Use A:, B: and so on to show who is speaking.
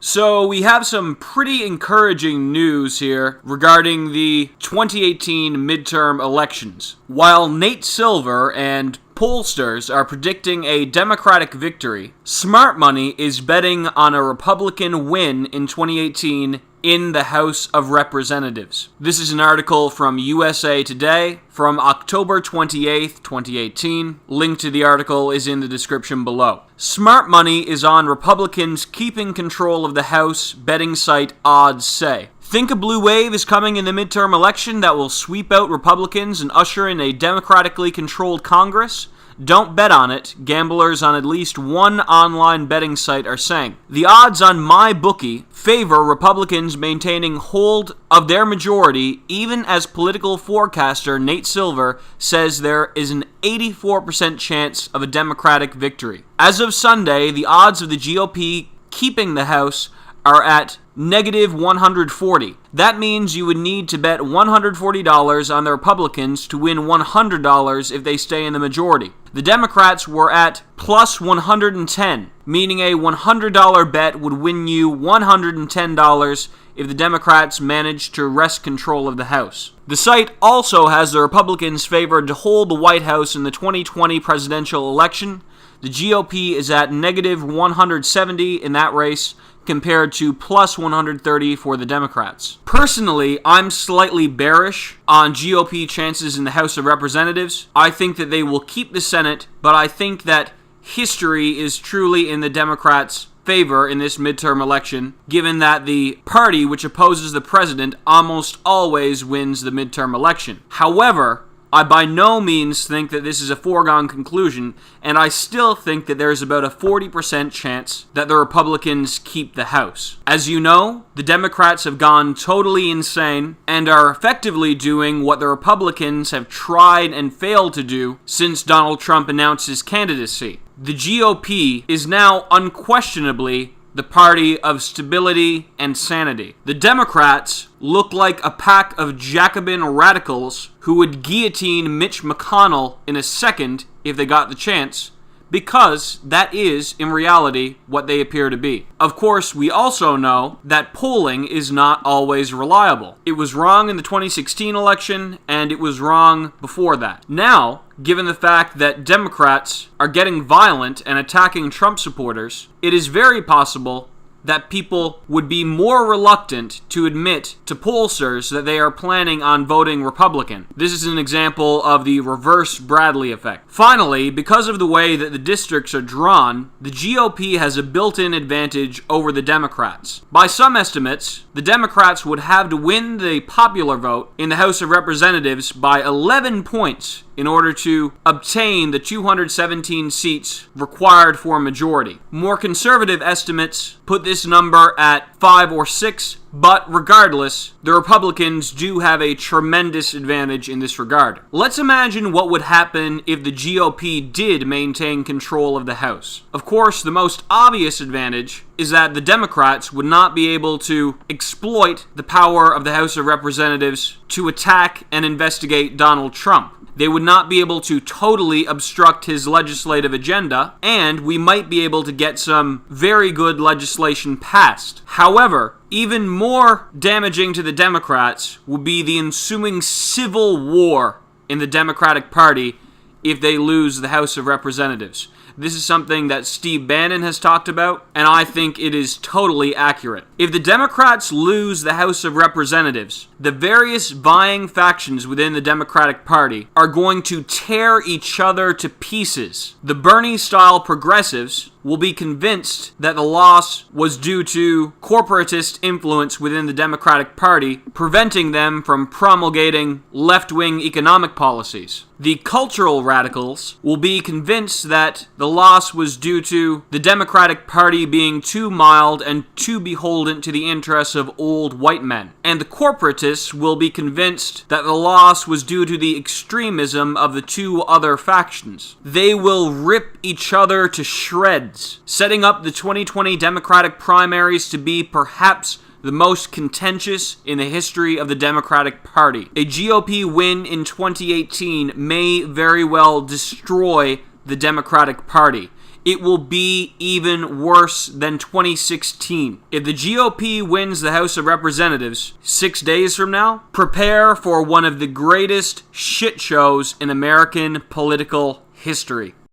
A: So we have some pretty encouraging news here regarding the 2018 midterm elections. While Nate Silver and pollsters are predicting a Democratic victory, smart money is betting on a Republican win in 2018 in the House of Representatives. This is an article from USA Today from October 28th, 2018. Link to the article is in the description below. Smart money is on Republicans keeping control of the House, betting site Odds Say. Think a blue wave is coming in the midterm election that will sweep out Republicans and usher in a democratically controlled Congress? Don't bet on it, gamblers on at least one online betting site are saying. The odds on MyBookie favor Republicans maintaining hold of their majority, even as political forecaster Nate Silver says there is an 84% chance of a Democratic victory. As of Sunday, the odds of the GOP keeping the House are at negative 140. That means you would need to bet $140 on the Republicans to win $100 if they stay in the majority. The Democrats were at plus 110, meaning a $100 bet would win you $110 if the Democrats managed to wrest control of the House. The site also has the Republicans favored to hold the White House in the 2020 presidential election. The GOP is at negative 170 in that race, compared to plus 130 for the Democrats. Personally, I'm slightly bearish on GOP chances in the House of Representatives. I think that they will keep the Senate, but I think that history is truly in the Democrats' favor in this midterm election, given that the party which opposes the president almost always wins the midterm election. However, I by no means think that this is a foregone conclusion, and I still think that there is about a 40% chance that the Republicans keep the House. As you know, the Democrats have gone totally insane and are effectively doing what the Republicans have tried and failed to do since Donald Trump announced his candidacy. The GOP is now unquestionably the party of stability and sanity. The Democrats look like a pack of Jacobin radicals who would guillotine Mitch McConnell in a second if they got the chance, because that is, in reality, what they appear to be. Of course, we also know that polling is not always reliable. It was wrong in the 2016 election, and it was wrong before that. Now, given the fact that Democrats are getting violent and attacking Trump supporters, it is very possible that people would be more reluctant to admit to pollsters that they are planning on voting Republican. This is an example of the reverse Bradley effect. Finally, because of the way that the districts are drawn, the GOP has a built-in advantage over the Democrats. By some estimates, the Democrats would have to win the popular vote in the House of Representatives by 11 points in order to obtain the 217 seats required for a majority. More conservative estimates put this number at 5 or 6, but regardless, the Republicans do have a tremendous advantage in this regard. Let's imagine what would happen if the GOP did maintain control of the House. Of course, the most obvious advantage is that the Democrats would not be able to exploit the power of the House of Representatives to attack and investigate Donald Trump. They would not be able to totally obstruct his legislative agenda, and we might be able to get some very good legislation passed. However, even more damaging to the Democrats would be the ensuing civil war in the Democratic Party if they lose the House of Representatives. This is something that Steve Bannon has talked about, and I think it is totally accurate. If the Democrats lose the House of Representatives, the various vying factions within the Democratic Party are going to tear each other to pieces. The Bernie-style progressives will be convinced that the loss was due to corporatist influence within the Democratic Party, preventing them from promulgating left-wing economic policies. The cultural radicals will be convinced that the loss was due to the Democratic Party being too mild and too beholden to the interests of old white men. And the corporatists will be convinced that the loss was due to the extremism of the two other factions. They will rip each other to shreds, setting up the 2020 Democratic primaries to be perhaps the most contentious in the history of the Democratic Party. A GOP win in 2018 may very well destroy the Democratic Party. it will be even worse than 2016. If the GOP wins the House of Representatives 6 days from now, prepare for one of the greatest shit shows in American political history.